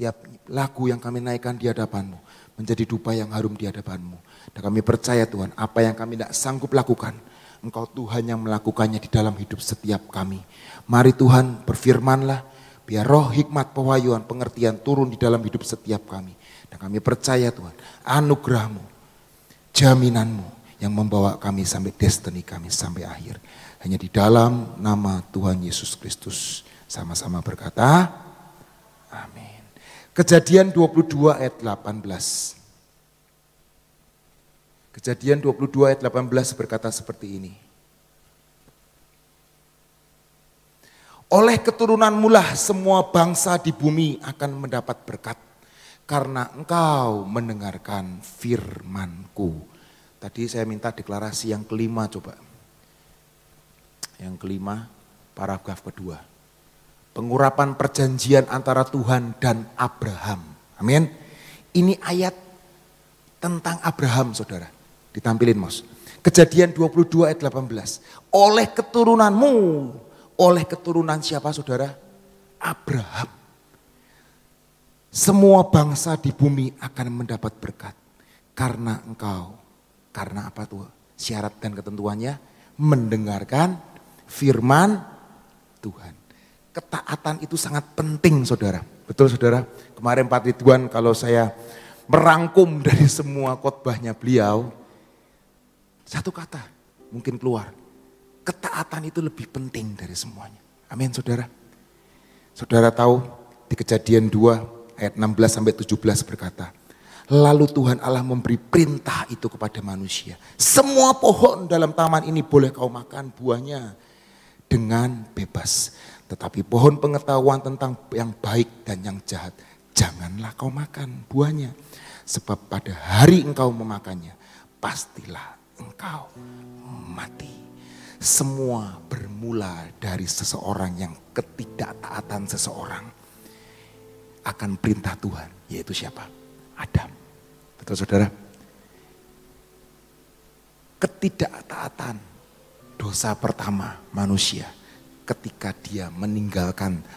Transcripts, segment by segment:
Setiap lagu yang kami naikkan di hadapan-Mu menjadi dupa yang harum di hadapan-Mu. Dan kami percaya Tuhan, apa yang kami tidak sanggup lakukan, Engkau Tuhan yang melakukannya di dalam hidup setiap kami. Mari Tuhan berfirman-Lah, biar roh hikmat, pewahyuan, pengertian turun di dalam hidup setiap kami. Dan kami percaya Tuhan, anugerah-Mu, jaminan-Mu yang membawa kami sampai destiny kami sampai akhir. Hanya di dalam nama Tuhan Yesus Kristus. Sama-sama berkata, amin. Kejadian 22 ayat 18. Kejadian 22 ayat 18 berkata seperti ini. Oleh keturunanmu lah semua bangsa di bumi akan mendapat berkat. Karena engkau mendengarkan firman-Ku. Tadi saya minta deklarasi yang kelima coba. Yang kelima, paragraf kedua. Pengurapan perjanjian antara Tuhan dan Abraham. Amin. Ini ayat tentang Abraham saudara. Ditampilin Mas. Kejadian 22 ayat 18. Oleh keturunanmu. Oleh keturunan siapa saudara? Abraham. Semua bangsa di bumi akan mendapat berkat. Karena engkau. Karena apa tuh? Syarat dan ketentuannya. Mendengarkan firman Tuhan. Ketaatan itu sangat penting saudara. Betul saudara? Kemarin Pak Ridwan kalau saya merangkum dari semua khotbahnya beliau. Satu kata mungkin keluar. Ketaatan itu lebih penting dari semuanya. Amin saudara. Saudara tahu di Kejadian 2 ayat 16 sampai 17 berkata. Lalu Tuhan Allah memberi perintah itu kepada manusia. Semua pohon dalam taman ini boleh kau makan buahnya dengan bebas. Tetapi pohon pengetahuan tentang yang baik dan yang jahat, janganlah kau makan buahnya. Sebab pada hari engkau memakannya, pastilah engkau mati. Semua bermula dari seseorang yang ketidaktaatan seseorang akan perintah Tuhan, yaitu siapa? Adam. Betul saudara? Ketidaktaatan dosa pertama manusia ketika dia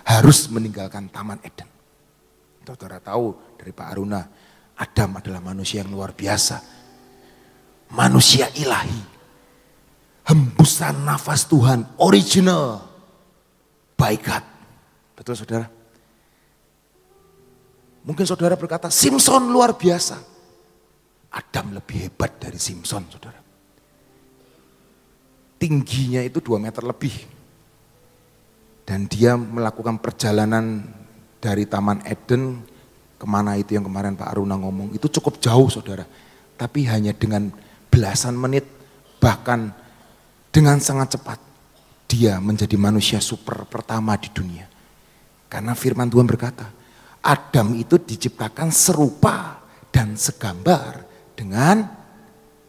harus meninggalkan Taman Eden. Saudara tahu dari Pak Aruna, Adam adalah manusia yang luar biasa. Manusia ilahi. Hembusan nafas Tuhan, original. By God. Betul saudara? Mungkin saudara berkata, Simpson luar biasa. Adam lebih hebat dari Simpson saudara. Tingginya itu 2 meter lebih. Dan dia melakukan perjalanan dari Taman Eden, kemana itu yang kemarin Pak Aruna ngomong, itu cukup jauh saudara. Tapi hanya dengan belasan menit, bahkan dengan sangat cepat, dia menjadi manusia super pertama di dunia. Karena firman Tuhan berkata, Adam itu diciptakan serupa dan segambar dengan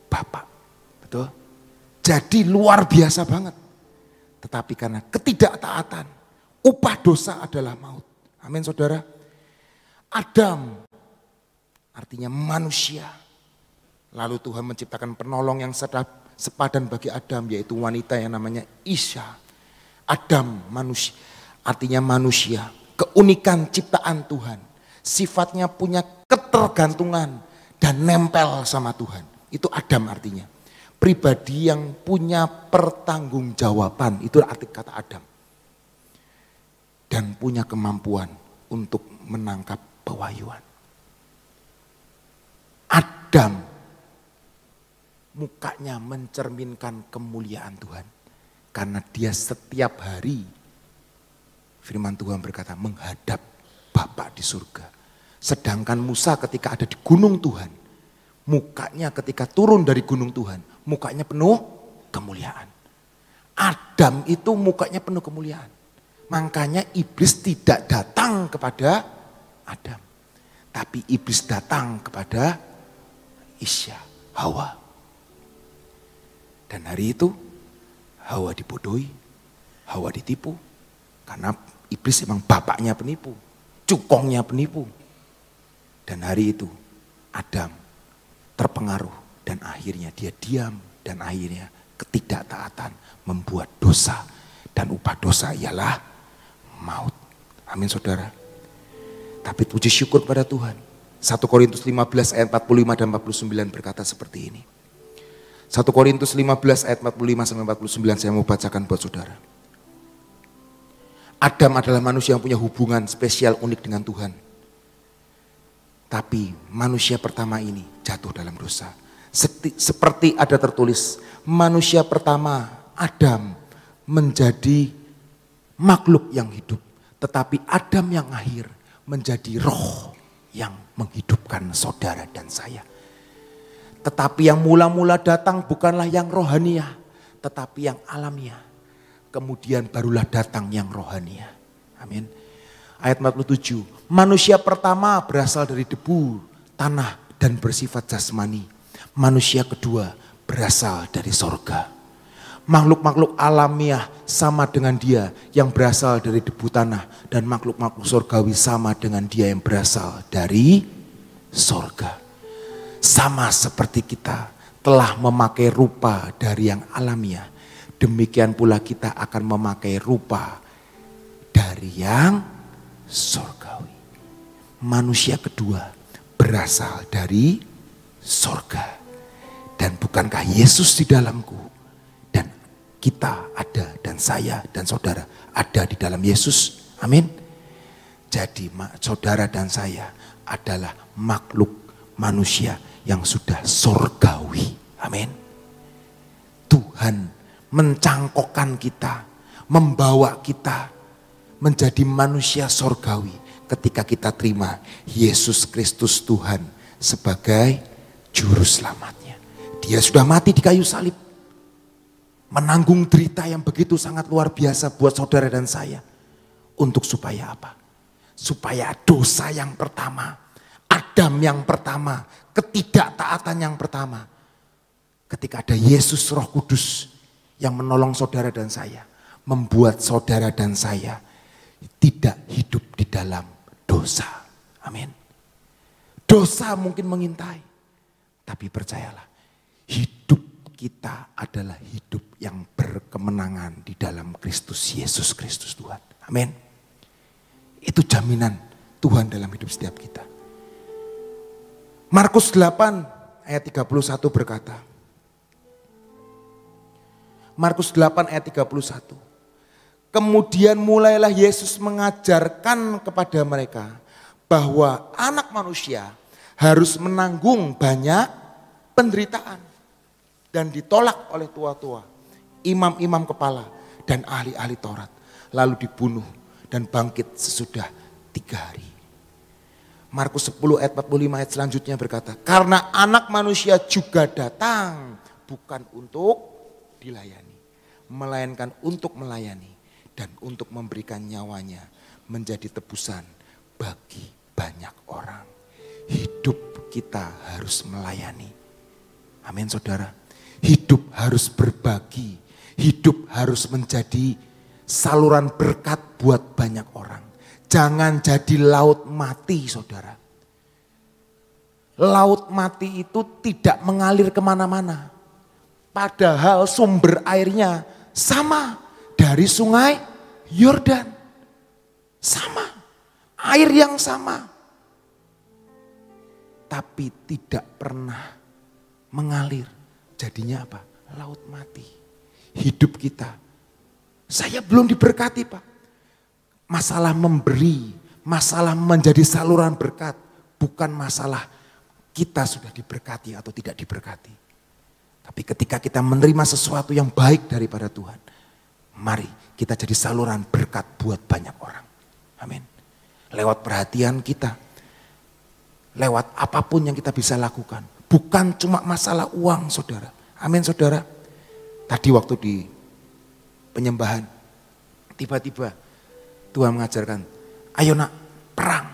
Bapa. Betul? Jadi luar biasa banget. Tetapi karena ketidaktaatan, upah dosa adalah maut. Amin saudara. Adam artinya manusia. Lalu Tuhan menciptakan penolong yang sepadan bagi Adam, yaitu wanita yang namanya Isya. Adam manusia, artinya manusia. Keunikan ciptaan Tuhan. Sifatnya punya ketergantungan dan nempel sama Tuhan. Itu Adam artinya. Pribadi yang punya pertanggungjawaban, itu arti kata Adam. Dan punya kemampuan untuk menangkap pewahyuan. Adam mukanya mencerminkan kemuliaan Tuhan. Karena dia setiap hari, firman Tuhan berkata, menghadap Bapa di surga. Sedangkan Musa ketika ada di gunung Tuhan, mukanya ketika turun dari gunung Tuhan, mukanya penuh kemuliaan. Adam itu mukanya penuh kemuliaan. Makanya iblis tidak datang kepada Adam. Tapi iblis datang kepada Isya, Hawa. Dan hari itu Hawa dibodohi, Hawa ditipu. Karena iblis memang bapaknya penipu, cukongnya penipu. Dan hari itu Adam terpengaruh dan akhirnya dia diam. Dan akhirnya ketidaktaatan membuat dosa. Dan upah dosa ialah maut. Amin saudara. Tapi puji syukur pada Tuhan. 1 Korintus 15 ayat 45 dan 49 berkata seperti ini. 1 Korintus 15 ayat 45 sampai 49 saya mau bacakan buat saudara. Adam adalah manusia yang punya hubungan spesial unik dengan Tuhan. Tapi manusia pertama ini jatuh dalam dosa. Seperti ada tertulis, manusia pertama Adam menjadi makhluk yang hidup. Tetapi Adam yang akhir menjadi roh yang menghidupkan saudara dan saya. Tetapi yang mula-mula datang bukanlah yang rohaniah, tetapi yang alamiah. Kemudian barulah datang yang rohaniah. Amin. Ayat 47, manusia pertama berasal dari debu, tanah dan bersifat jasmani. Manusia kedua berasal dari sorga. Makhluk-makhluk alamiah sama dengan dia yang berasal dari debu tanah. Dan makhluk-makhluk sorgawi sama dengan dia yang berasal dari sorga. Sama seperti kita telah memakai rupa dari yang alamiah. Demikian pula kita akan memakai rupa dari yang sorgawi. Manusia kedua berasal dari sorga. Dan bukankah Yesus di dalamku? Dan kita ada dan saya dan saudara ada di dalam Yesus. Amin. Jadi saudara dan saya adalah makhluk manusia yang sudah sorgawi. Amin. Tuhan mencangkokkan kita, membawa kita menjadi manusia sorgawi ketika kita terima Yesus Kristus Tuhan sebagai juru selamatnya. Dia sudah mati di kayu salib, menanggung derita yang begitu sangat luar biasa buat saudara dan saya. Untuk supaya apa? Supaya dosa yang pertama, Adam yang pertama, ketidaktaatan yang pertama, ketika ada Yesus Roh Kudus yang menolong saudara dan saya, membuat saudara dan saya tidak hidup di dalam dosa. Amin. Dosa mungkin mengintai, tapi percayalah, hidup kita adalah hidup yang berkemenangan di dalam Kristus Yesus Kristus Tuhan. Amin. Itu jaminan Tuhan dalam hidup setiap kita. Markus 8 ayat 31 berkata. Markus 8 ayat 31. Kemudian mulailah Yesus mengajarkan kepada mereka bahwa anak manusia harus menanggung banyak penderitaan dan ditolak oleh tua-tua, imam-imam kepala dan ahli-ahli Taurat, lalu dibunuh dan bangkit sesudah 3 hari. Markus 10 ayat 45 ayat selanjutnya berkata, karena anak manusia juga datang bukan untuk dilayani, melainkan untuk melayani dan untuk memberikan nyawanya menjadi tebusan bagi banyak orang. Hidup kita harus melayani. Amin saudara. Hidup harus berbagi. Hidup harus menjadi saluran berkat buat banyak orang. Jangan jadi laut mati saudara. Laut mati itu tidak mengalir kemana-mana. Padahal sumber airnya sama dari sungai Yordan. Sama. Air yang sama. Tapi tidak pernah mengalir. Jadinya apa? Laut mati. Hidup kita. Saya belum diberkati Pak. Masalah memberi, masalah menjadi saluran berkat. Bukan masalah kita sudah diberkati atau tidak diberkati. Tapi ketika kita menerima sesuatu yang baik daripada Tuhan. Mari kita jadi saluran berkat buat banyak orang. Amin. Lewat perhatian kita. Lewat apapun yang kita bisa lakukan. Bukan cuma masalah uang saudara. Amin saudara. Tadi waktu di penyembahan. Tiba-tiba Tuhan mengajarkan. Ayo nak perang.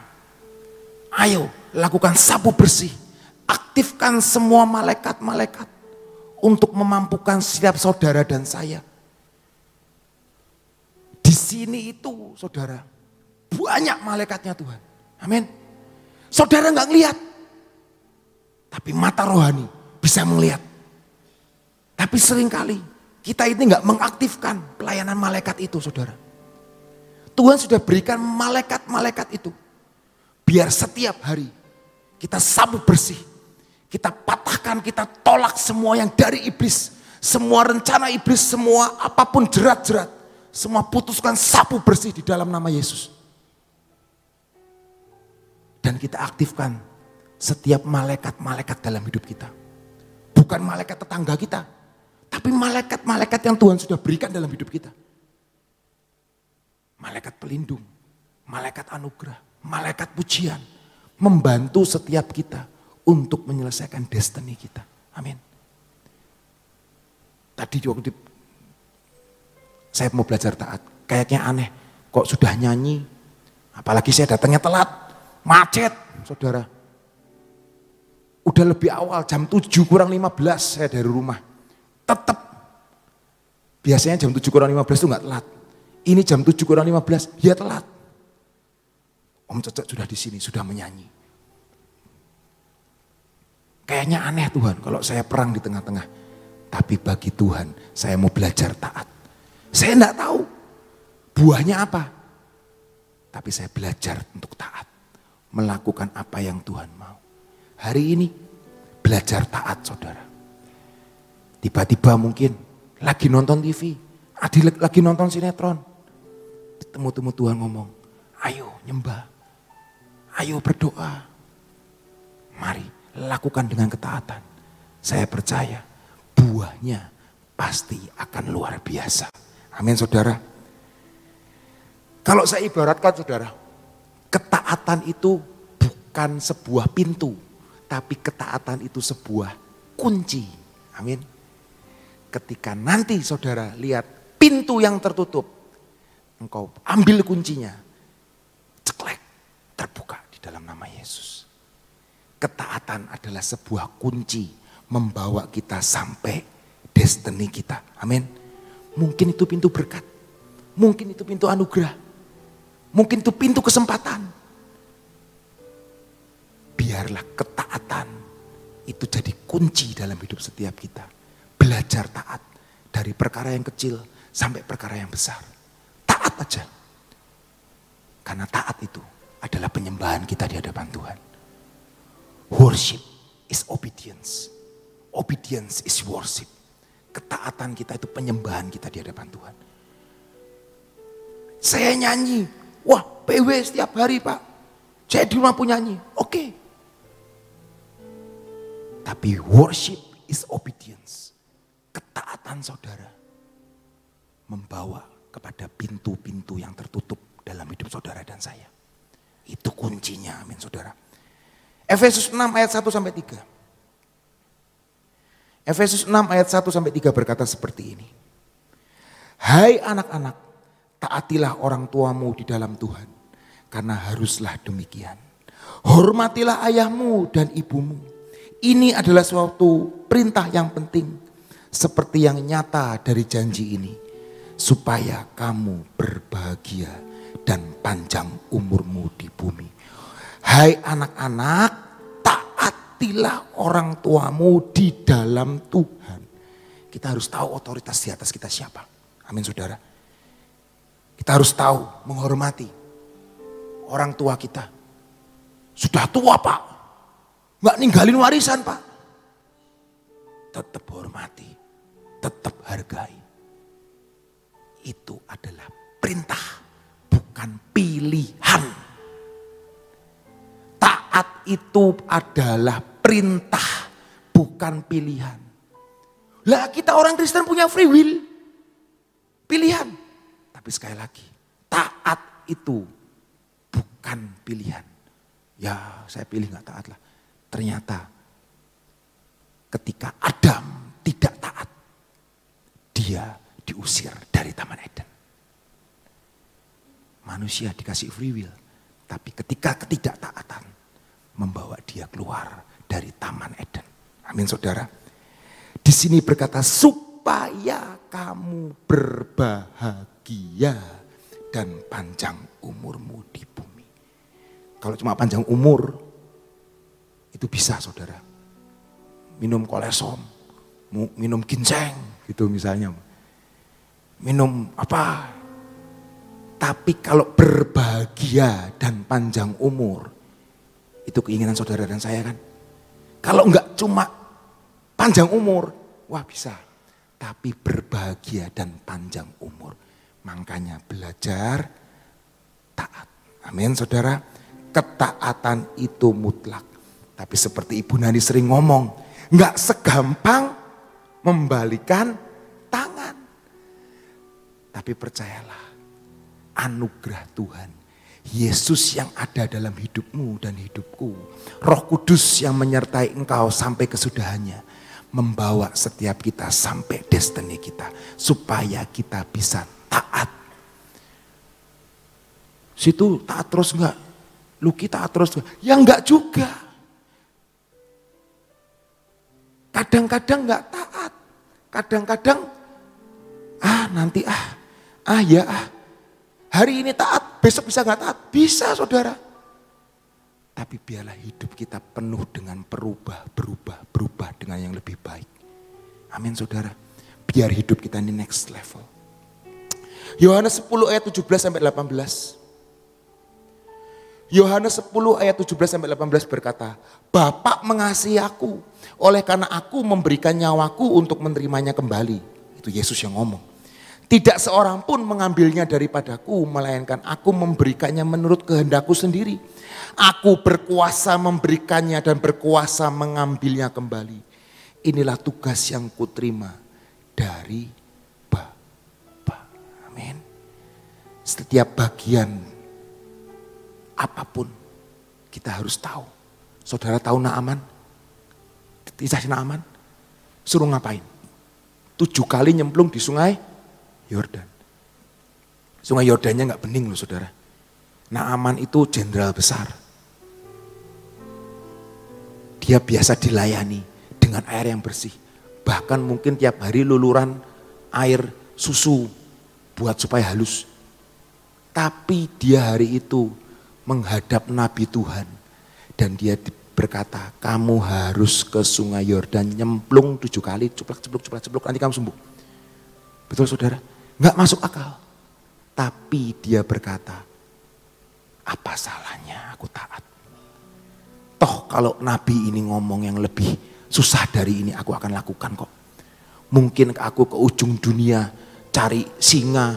Ayo lakukan sapu bersih. Aktifkan semua malaikat-malaikat. Untuk memampukan setiap saudara dan saya. Di sini itu saudara. Banyak malaikatnya Tuhan. Amin. Saudara gak ngelihat. Tapi mata rohani bisa melihat. Tapi seringkali kita ini gak mengaktifkan pelayanan malaikat itu saudara. Tuhan sudah berikan malaikat-malaikat itu. Biar setiap hari kita sapu bersih. Kita patahkan, kita tolak semua yang dari iblis. Semua rencana iblis, semua apapun jerat-jerat. Semua putuskan, sapu bersih di dalam nama Yesus. Dan kita aktifkan setiap malaikat-malaikat dalam hidup kita. Bukan malaikat tetangga kita. Tapi malaikat-malaikat yang Tuhan sudah berikan dalam hidup kita. Malaikat pelindung, malaikat anugerah, malaikat pujian. Membantu setiap kita untuk menyelesaikan destiny kita. Amin. Tadi waktu saya mau belajar taat, kayaknya aneh. Kok sudah nyanyi, apalagi saya datangnya telat, macet saudara. Udah lebih awal, jam 7 kurang 15 saya dari rumah. Tetap, biasanya jam 7 kurang 15 itu gak telat. Ini jam 7 kurang 15, ya telat. Om Cecek sudah di sini, sudah menyanyi. Kayaknya aneh Tuhan kalau saya perang di tengah-tengah. Tapi bagi Tuhan, saya mau belajar taat. Saya enggak tahu buahnya apa. Tapi saya belajar untuk taat. Melakukan apa yang Tuhan mau. Hari ini belajar taat saudara. Tiba-tiba mungkin lagi nonton TV. Lagi nonton sinetron. Temu-temu Tuhan ngomong. Ayo nyembah. Ayo berdoa. Mari lakukan dengan ketaatan. Saya percaya buahnya pasti akan luar biasa. Amin saudara. Kalau saya ibaratkan saudara, ketaatan itu bukan sebuah pintu, tapi ketaatan itu sebuah kunci. Amin. Ketika nanti saudara lihat pintu yang tertutup, engkau ambil kuncinya, ceklek, terbuka di dalam nama Yesus. Ketaatan adalah sebuah kunci membawa kita sampai destiny kita. Amin. Mungkin itu pintu berkat. Mungkin itu pintu anugerah. Mungkin itu pintu kesempatan. Biarlah ketaatan itu jadi kunci dalam hidup setiap kita. Belajar taat dari perkara yang kecil sampai perkara yang besar. Taat aja. Karena taat itu adalah penyembahan kita di hadapan Tuhan. Worship is obedience. Obedience is worship. Ketaatan kita itu penyembahan kita di hadapan Tuhan. Saya nyanyi. Wah, PW setiap hari Pak. Saya di rumah pun nyanyi. Oke. Tapi worship is obedience. Ketaatan saudara membawa kepada pintu-pintu yang tertutup dalam hidup saudara dan saya. Itu kuncinya, amin saudara. Efesus 6 ayat 1 sampai 3. Efesus 6 ayat 1 sampai 3 berkata seperti ini. Hai anak-anak, taatilah orang tuamu di dalam Tuhan, karena haruslah demikian. Hormatilah ayahmu dan ibumu. Ini adalah suatu perintah yang penting, seperti yang nyata dari janji ini, supaya kamu berbahagia dan panjang umurmu di bumi. Hai anak-anak, taatilah orang tuamu di dalam Tuhan. Kita harus tahu otoritas di atas kita siapa. Amin saudara. Kita harus tahu, menghormati orang tua kita. Sudah tua Pak, gak ninggalin warisan Pak. Tetap hormati, tetap hargai. Itu adalah perintah, bukan pilihan. Taat itu adalah perintah, bukan pilihan. Lah kita orang Kristen punya free will, pilihan. Tapi sekali lagi, taat itu bukan pilihan. Ya saya pilih gak taat lah. Ternyata ketika Adam tidak taat, dia diusir dari Taman Eden. Manusia dikasih free will, tapi ketika ketidaktaatan membawa dia keluar dari Taman Eden. Amin saudara. Di sini berkata supaya kamu berbahagia dan panjang umurmu di bumi. Kalau cuma panjang umur itu bisa saudara. Minum kolesom, minum ginseng gitu misalnya. Minum apa? Tapi kalau berbahagia dan panjang umur Itu keinginan saudara dan saya kan. Kalau enggak cuma panjang umur, wah bisa. Tapi berbahagia dan panjang umur. Makanya belajar taat. Amin saudara. Ketaatan itu mutlak. Tapi seperti Ibu Nani sering ngomong, enggak segampang membalikan tangan. Tapi percayalah, anugerah Tuhan, Yesus yang ada dalam hidupmu dan hidupku, Roh Kudus yang menyertai engkau sampai kesudahannya, membawa setiap kita sampai destiny kita, supaya kita bisa taat. Situ taat terus enggak? Luki taat terus enggak? Ya enggak juga. Kadang-kadang enggak taat. Kadang-kadang nanti hari ini taat, besok bisa enggak taat? Bisa saudara. Tapi biarlah hidup kita penuh dengan berubah dengan yang lebih baik. Amin saudara. Biar hidup kita ini next level. Yohanes 10 ayat 17 sampai 18. Yohanes 10 ayat 17 sampai 18 berkata, Bapa mengasihi aku, oleh karena aku memberikan nyawaku untuk menerimanya kembali. Itu Yesus yang ngomong. Tidak seorang pun mengambilnya daripadaku, melainkan aku memberikannya menurut kehendakku sendiri. Aku berkuasa memberikannya dan berkuasa mengambilnya kembali. Inilah tugas yang kuterima dari Bapa. Amin. Setiap bagian apapun kita harus tahu. Saudara tahu Naaman? Kisah Naaman? Suruh ngapain? 7 kali nyemplung di sungai Yordan. Sungai Yordannya gak bening loh saudara. Naaman itu jenderal besar. Dia biasa dilayani dengan air yang bersih. Bahkan mungkin tiap hari luluran air susu buat supaya halus. Tapi dia hari itu menghadap Nabi Tuhan. Dan dia berkata, kamu harus ke sungai Yordan nyemplung 7 kali, ceplok, nanti kamu sembuh. Betul saudara? Nggak masuk akal. Tapi dia berkata, apa salahnya aku taat? Toh kalau Nabi ini ngomong yang lebih susah dari ini, aku akan lakukan kok. Mungkin aku ke ujung dunia cari singa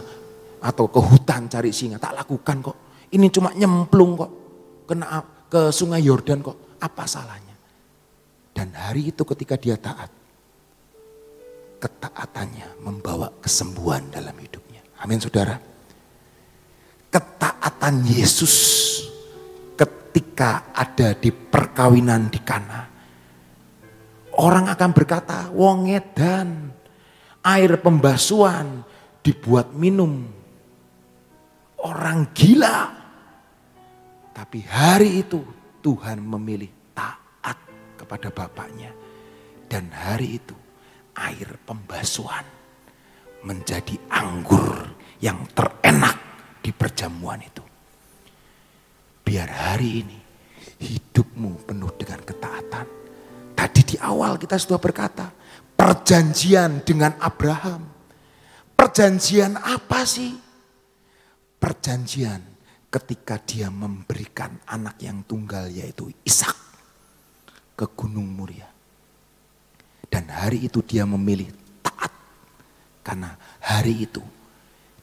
atau ke hutan cari singa, tak lakukan kok. Ini cuma nyemplung kok, kena ke sungai Yordan kok, apa salahnya? Dan hari itu ketika dia taat, ketaatannya membawa kesembuhan dalam hidupnya. Amin saudara. Ketaatan Yesus ketika ada di perkawinan di Kana. Orang akan berkata, wong edan, air pembasuhan dibuat minum. Orang gila. Tapi hari itu Tuhan memilih taat kepada Bapaknya. Dan hari itu air pembasuhan menjadi anggur yang terenak di perjamuan itu. Biar hari ini hidupmu penuh dengan ketaatan. Tadi di awal kita sudah berkata, perjanjian dengan Abraham. Perjanjian apa sih? Perjanjian ketika dia memberikan anak yang tunggal yaitu Ishak ke Gunung Moria. Dan hari itu dia memilih taat. Karena hari itu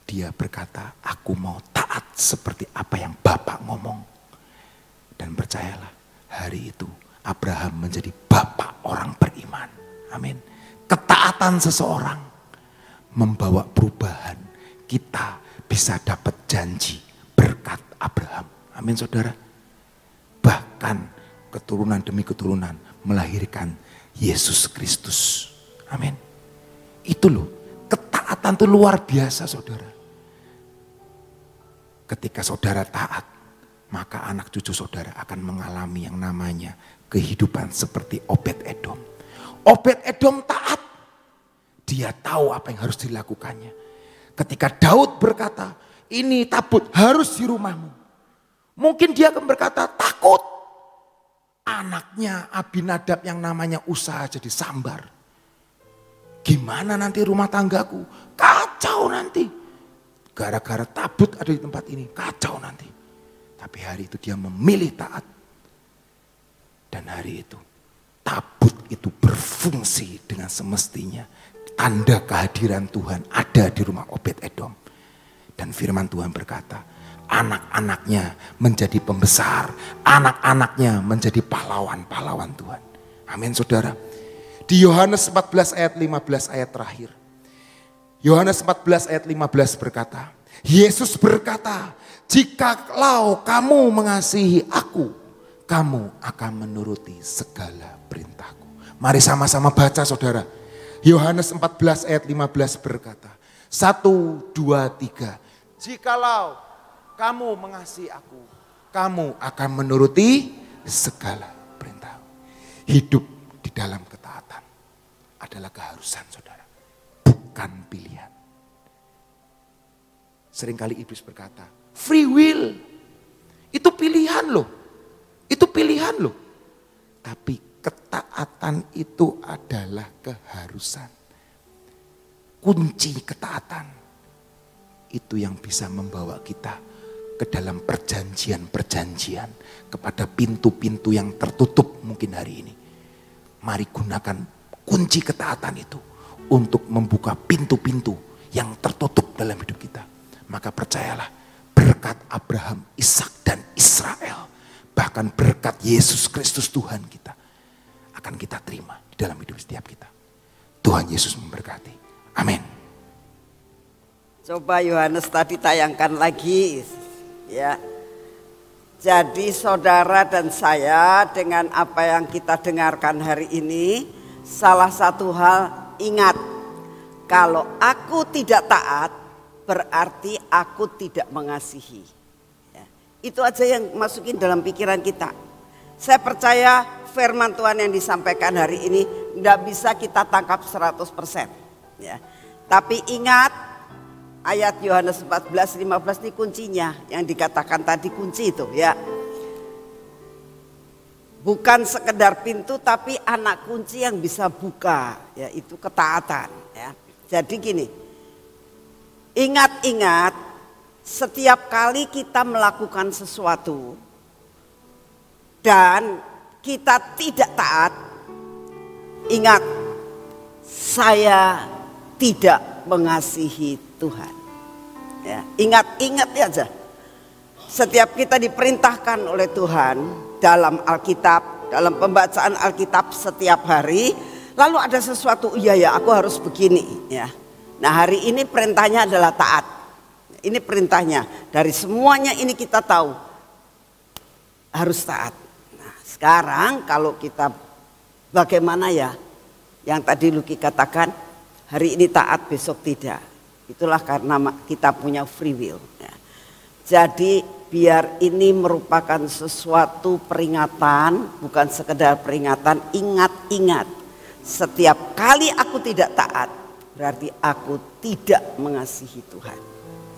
dia berkata, aku mau taat seperti apa yang Bapak ngomong. Dan percayalah, hari itu Abraham menjadi bapak orang beriman. Amin. Ketaatan seseorang membawa perubahan. Kita bisa dapat janji berkat Abraham. Amin saudara. Bahkan keturunan demi keturunan melahirkan Yesus Kristus. Amin. Itu loh, ketaatan itu luar biasa saudara. Ketika saudara taat, maka anak cucu saudara akan mengalami yang namanya kehidupan seperti Obed-Edom. Obed-Edom taat. Dia tahu apa yang harus dilakukannya. Ketika Daud berkata, ini tabut harus di rumahmu. Mungkin dia akan berkata, takut. Anaknya Abinadab yang namanya Usa jadi sambar. Gimana nanti rumah tanggaku? Kacau nanti. Gara-gara tabut ada di tempat ini, kacau nanti. Tapi hari itu dia memilih taat. Dan hari itu tabut itu berfungsi dengan semestinya. Tanda kehadiran Tuhan ada di rumah Obed-Edom. Dan firman Tuhan berkata, anak-anaknya menjadi pembesar, anak-anaknya menjadi pahlawan-pahlawan Tuhan. Amin saudara. Di Yohanes 14 ayat 15 ayat terakhir. Yohanes 14 ayat 15 berkata, Yesus berkata, jikalau kamu mengasihi aku, kamu akan menuruti segala perintahku. Mari sama-sama baca saudara. Yohanes 14 ayat 15 berkata, 1, 2, 3. Jikalau kamu mengasihi aku, kamu akan menuruti segala perintah. Hidup di dalam ketaatan adalah keharusan saudara, bukan pilihan. Seringkali iblis berkata, free will, itu pilihan loh. Itu pilihan loh. Tapi ketaatan itu adalah keharusan. Kunci ketaatan itu yang bisa membawa kita ke dalam perjanjian-perjanjian, kepada pintu-pintu yang tertutup mungkin hari ini. Mari gunakan kunci ketaatan itu untuk membuka pintu-pintu yang tertutup dalam hidup kita. Maka percayalah, berkat Abraham, Ishak dan Israel, bahkan berkat Yesus Kristus Tuhan kita, akan kita terima di dalam hidup setiap kita. Tuhan Yesus memberkati. Amin. Coba Yohanes tadi tayangkan lagi ya. Jadi saudara dan saya dengan apa yang kita dengarkan hari ini, salah satu hal ingat, kalau aku tidak taat berarti aku tidak mengasihi ya. Itu aja yang masukin dalam pikiran kita. Saya percaya firman Tuhan yang disampaikan hari ini tidak bisa kita tangkap 100% ya. Tapi ingat, ayat Yohanes 14, 15 ini kuncinya. Yang dikatakan tadi kunci itu ya. Bukan sekedar pintu tapi anak kunci yang bisa buka. Yaitu ketaatan ya. Jadi gini. Ingat-ingat setiap kali kita melakukan sesuatu dan kita tidak taat. Ingat, saya tidak mengasihi Tuhan. Ya, ingat aja. Setiap kita diperintahkan oleh Tuhan dalam Alkitab, dalam pembacaan Alkitab setiap hari, lalu ada sesuatu, iya ya aku harus begini ya. Nah hari ini perintahnya adalah taat. Ini perintahnya. Dari semuanya ini kita tahu harus taat. Nah sekarang kalau kita bagaimana ya? Yang tadi Luki katakan, hari ini taat besok tidak. Itulah karena kita punya free will ya. Jadi biar ini merupakan sesuatu peringatan, bukan sekedar peringatan. Ingat-ingat, setiap kali aku tidak taat berarti aku tidak mengasihi Tuhan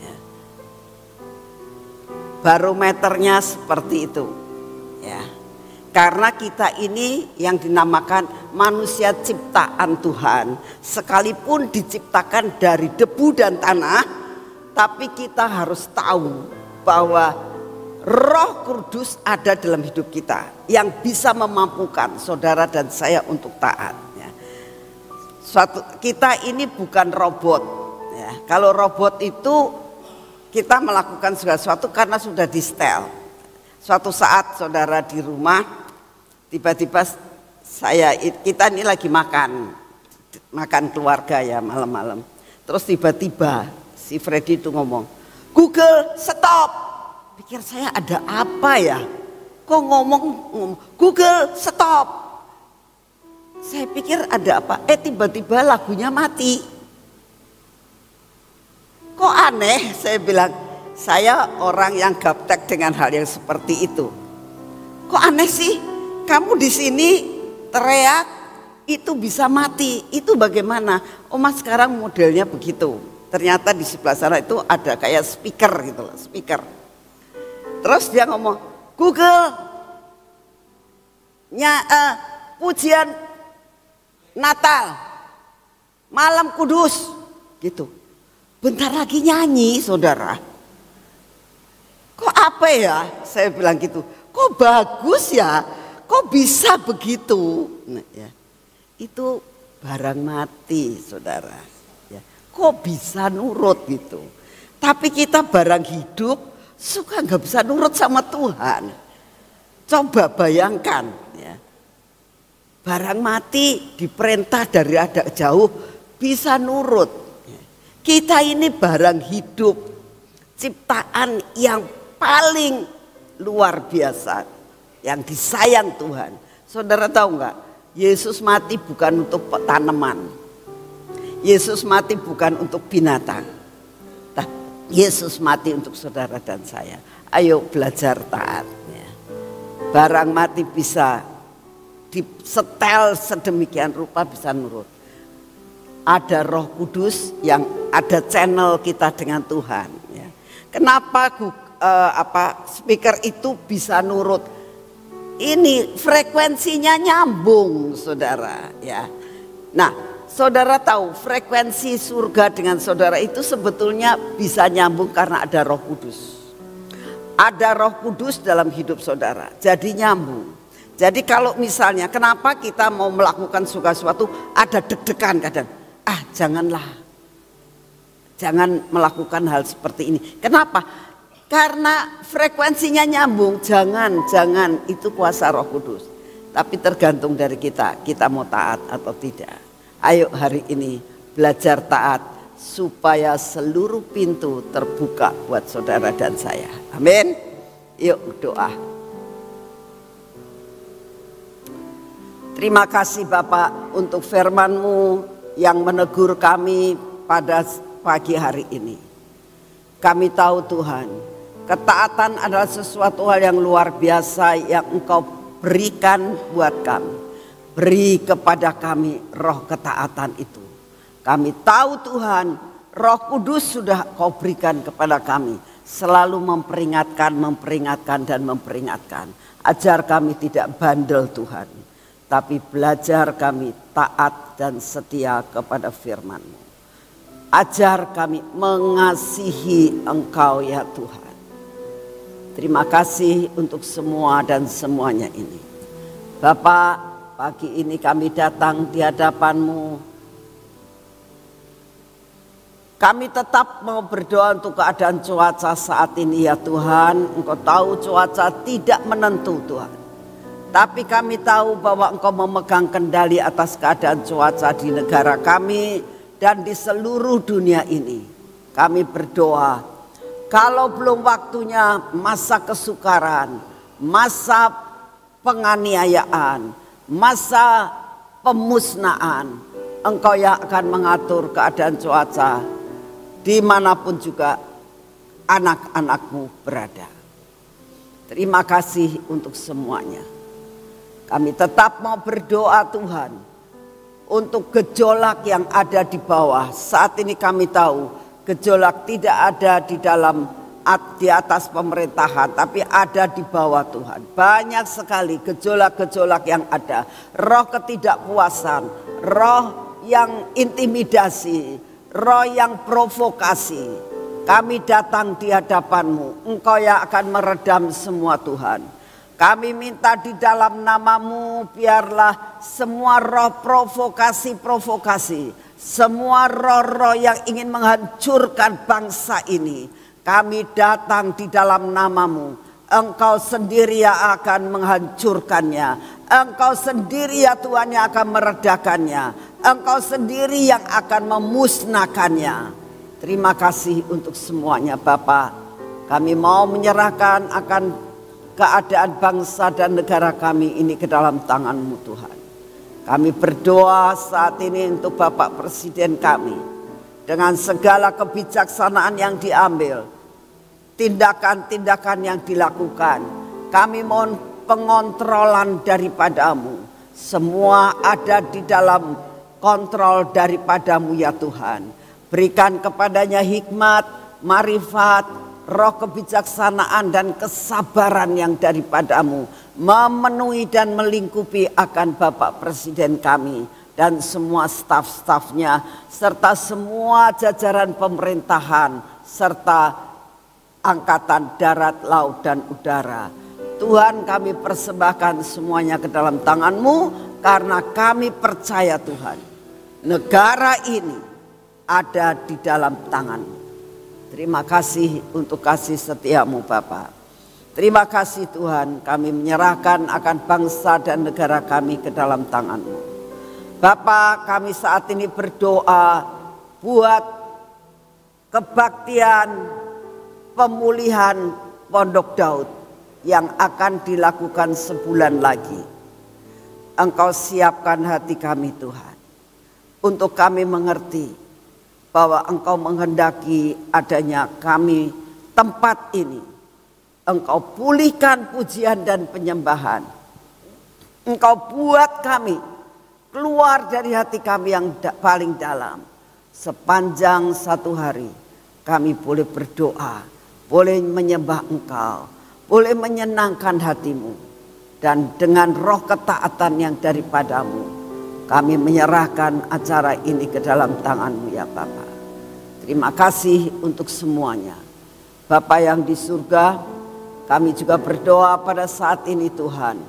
ya. Barometernya seperti itu ya. Karena kita ini yang dinamakan manusia ciptaan Tuhan. Sekalipun diciptakan dari debu dan tanah, tapi kita harus tahu bahwa Roh Kudus ada dalam hidup kita yang bisa memampukan saudara dan saya untuk taat ya. Kita ini bukan robot ya. Kalau robot itu kita melakukan segala sesuatu karena sudah di setel. Suatu saat saudara di rumah, tiba-tiba kita ini lagi makan keluarga ya malam-malam. Terus tiba-tiba si Freddy itu ngomong, Google stop. Pikir saya ada apa ya? Kok ngomong Google stop. Saya pikir ada apa? Tiba-tiba lagunya mati. Kok aneh? Saya bilang, saya orang yang gaptek dengan hal yang seperti itu. Kok aneh sih? Kamu di sini teriak itu bisa mati. Itu bagaimana? Oh mas sekarang modelnya begitu. Ternyata di sebelah sana itu ada kayak speaker gitu loh, speaker. Terus dia ngomong, Google pujian Natal Malam Kudus gitu. Bentar lagi nyanyi saudara. Kok apa ya? Saya bilang gitu. Kok bagus ya? Kok kok bisa begitu? Nah, ya. Itu barang mati, saudara. Ya. Kok bisa nurut gitu? Tapi kita barang hidup suka nggak bisa nurut sama Tuhan. Coba bayangkan, ya. Barang mati diperintah dari ada jauh bisa nurut. Kita ini barang hidup, ciptaan yang paling luar biasa, yang disayang Tuhan. Saudara tahu nggak? Yesus mati bukan untuk tanaman. Yesus mati bukan untuk binatang. Yesus mati untuk saudara dan saya. Ayo belajar taat. Ya. Barang mati bisa disetel sedemikian rupa bisa nurut. Ada Roh Kudus yang ada channel kita dengan Tuhan. Ya. Kenapa speaker itu bisa nurut? Ini frekuensinya nyambung, saudara. Ya. Nah, saudara tahu frekuensi surga dengan saudara itu sebetulnya bisa nyambung karena ada Roh Kudus. Ada Roh Kudus dalam hidup saudara, jadi nyambung. Jadi kalau misalnya kenapa kita mau melakukan sesuatu ada deg-degan kadang. Janganlah. Jangan melakukan hal seperti ini. Kenapa? Karena frekuensinya nyambung. Jangan itu kuasa Roh Kudus. Tapi tergantung dari kita mau taat atau tidak. Ayo hari ini belajar taat supaya seluruh pintu terbuka buat saudara dan saya. Amin. Yuk doa. Terima kasih Bapak untuk firman-Mu yang menegur kami pada pagi hari ini. Kami tahu Tuhan, ketaatan adalah sesuatu hal yang luar biasa yang Engkau berikan buat kami. Beri kepada kami roh ketaatan itu. Kami tahu Tuhan, Roh Kudus sudah Kau berikan kepada kami. Selalu memperingatkan dan memperingatkan. Ajar kami tidak bandel Tuhan. Tapi belajar kami taat dan setia kepada firman-Mu. Ajar kami mengasihi Engkau ya Tuhan. Terima kasih untuk semua dan semuanya ini. Bapak, pagi ini kami datang di hadapan-Mu. Kami tetap mau berdoa untuk keadaan cuaca saat ini ya Tuhan. Engkau tahu cuaca tidak menentu Tuhan. Tapi kami tahu bahwa Engkau memegang kendali atas keadaan cuaca di negara kami dan di seluruh dunia ini. Kami berdoa, kalau belum waktunya masa kesukaran, masa penganiayaan, masa pemusnahan, Engkau yang akan mengatur keadaan cuaca dimanapun juga anak-anak-Mu berada. Terima kasih untuk semuanya. Kami tetap mau berdoa Tuhan untuk gejolak yang ada di bawah. Saat ini kami tahu gejolak tidak ada di atas pemerintahan, tapi ada di bawah Tuhan. Banyak sekali gejolak-gejolak yang ada. Roh ketidakpuasan, roh yang intimidasi, roh yang provokasi. Kami datang di hadapan-Mu. Engkau yang akan meredam semua Tuhan. Kami minta di dalam nama-Mu biarlah semua roh provokasi, semua roh-roh yang ingin menghancurkan bangsa ini. Kami datang di dalam nama-Mu. Engkau sendiri yang akan menghancurkannya. Engkau sendiri ya Tuhan yang akan meredakannya. Engkau sendiri yang akan memusnahkannya. Terima kasih untuk semuanya Bapak. Kami mau menyerahkan akan keadaan bangsa dan negara kami ini ke dalam tangan-Mu Tuhan. Kami berdoa saat ini untuk Bapak Presiden kami. Dengan segala kebijaksanaan yang diambil, tindakan-tindakan yang dilakukan, kami mohon pengontrolan daripada-Mu. Semua ada di dalam kontrol daripada-Mu ya Tuhan. Berikan kepadanya hikmat, marifat, roh kebijaksanaan dan kesabaran yang daripada-Mu memenuhi dan melingkupi akan Bapak Presiden kami dan semua staf-stafnya serta semua jajaran pemerintahan serta angkatan darat, laut dan udara. Tuhan, kami persembahkan semuanya ke dalam tangan-Mu karena kami percaya Tuhan, negara ini ada di dalam tangan-Mu. Terima kasih untuk kasih setia-Mu Bapa. Terima kasih Tuhan, kami menyerahkan akan bangsa dan negara kami ke dalam tangan-Mu. Bapa, kami saat ini berdoa buat kebaktian pemulihan Pondok Daud yang akan dilakukan sebulan lagi. Engkau siapkan hati kami Tuhan, untuk kami mengerti bahwa Engkau menghendaki adanya kami tempat ini. Engkau pulihkan pujian dan penyembahan. Engkau buat kami keluar dari hati kami yang paling dalam. Sepanjang satu hari kami boleh berdoa, boleh menyembah Engkau, boleh menyenangkan hati-Mu. Dan dengan roh ketaatan yang daripada-Mu, kami menyerahkan acara ini ke dalam tangan-Mu ya Bapa. Terima kasih untuk semuanya. Bapa yang di surga, kami juga berdoa pada saat ini Tuhan.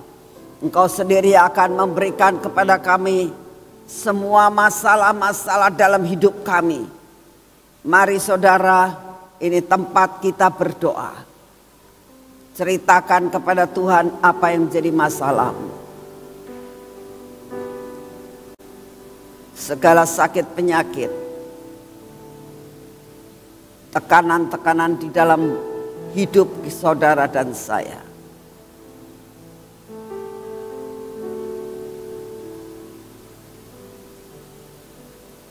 Engkau sendiri akan memberikan kepada kami semua masalah-masalah dalam hidup kami. Mari saudara, ini tempat kita berdoa. Ceritakan kepada Tuhan apa yang jadi masalahmu. Segala sakit penyakit, tekanan-tekanan di dalam hidup saudara dan saya.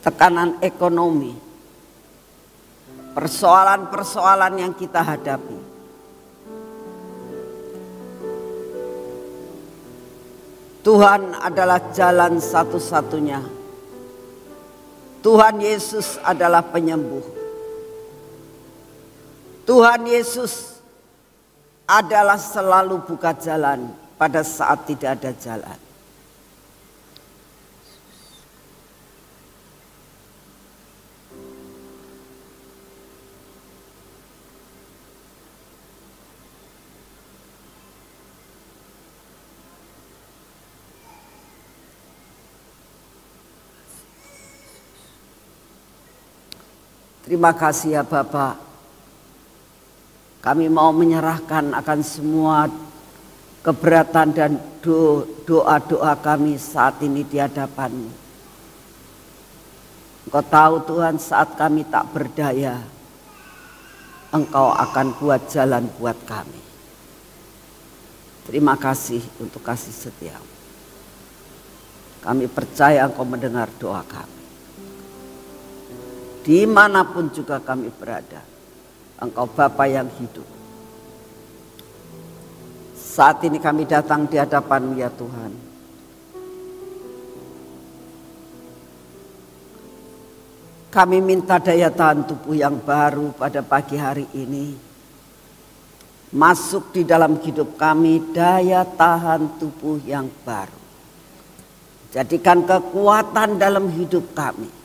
Tekanan ekonomi, persoalan-persoalan yang kita hadapi. Tuhan adalah jalan satu-satunya. Tuhan Yesus adalah penyembuh. Tuhan Yesus adalah selalu buka jalan pada saat tidak ada jalan. Terima kasih ya Bapak. Kami mau menyerahkan akan semua keberatan dan doa-doa kami saat ini di hadapan-Mu. Engkau tahu Tuhan, saat kami tak berdaya, Engkau akan buat jalan buat kami. Terima kasih untuk kasih setia-Mu. Kami percaya Engkau mendengar doa kami. Dimanapun juga kami berada, Engkau Bapa yang hidup. Saat ini kami datang di hadapan-Mu ya Tuhan. Kami minta daya tahan tubuh yang baru pada pagi hari ini. Masuk di dalam hidup kami daya tahan tubuh yang baru. Jadikan kekuatan dalam hidup kami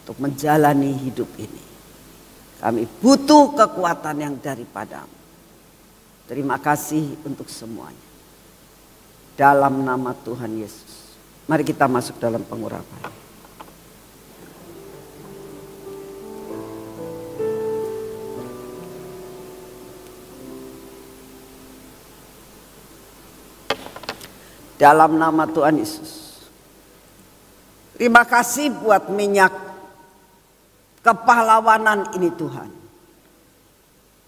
untuk menjalani hidup ini. Kami butuh kekuatan yang daripada-Mu. Terima kasih untuk semuanya. Dalam nama Tuhan Yesus. Mari kita masuk dalam pengurapan. Dalam nama Tuhan Yesus. Terima kasih buat minyak kepahlawanan ini Tuhan.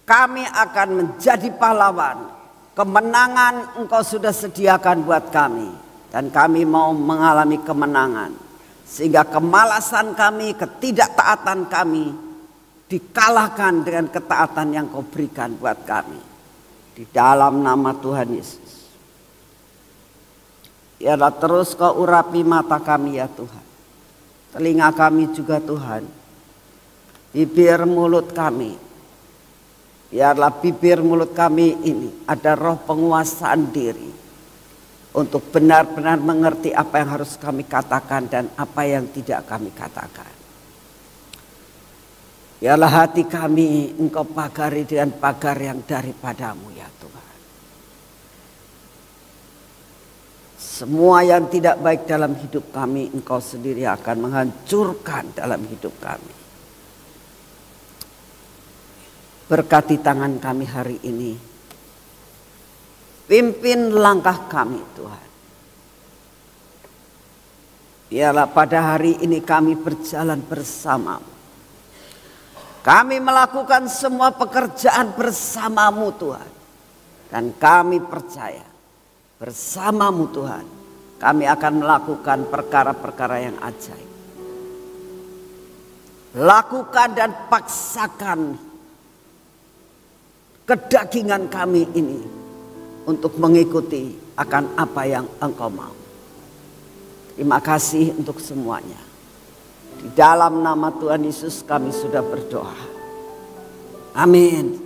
Kami akan menjadi pahlawan. Kemenangan Engkau sudah sediakan buat kami. Dan kami mau mengalami kemenangan. Sehingga kemalasan kami, ketidaktaatan kami dikalahkan dengan ketaatan yang Kau berikan buat kami. Di dalam nama Tuhan Yesus. Biarlah terus Kau urapi mata kami ya Tuhan. Telinga kami juga Tuhan. Bibir mulut kami, biarlah bibir mulut kami ini ada roh penguasaan diri untuk benar-benar mengerti apa yang harus kami katakan dan apa yang tidak kami katakan. Biarlah hati kami Engkau pagari dengan pagar yang daripada-Mu ya Tuhan. Semua yang tidak baik dalam hidup kami, Engkau sendiri akan menghancurkan dalam hidup kami. Berkati tangan kami hari ini. Pimpin langkah kami Tuhan. Biarlah pada hari ini kami berjalan bersama-Mu. Kami melakukan semua pekerjaan bersama-Mu Tuhan. Dan kami percaya bersama-Mu Tuhan, kami akan melakukan perkara-perkara yang ajaib. Lakukan dan paksakan kedagingan kami ini untuk mengikuti akan apa yang Engkau mau. Terima kasih untuk semuanya. Di dalam nama Tuhan Yesus kami sudah berdoa. Amin.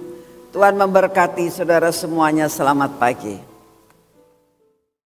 Tuhan memberkati saudara semuanya. Selamat pagi.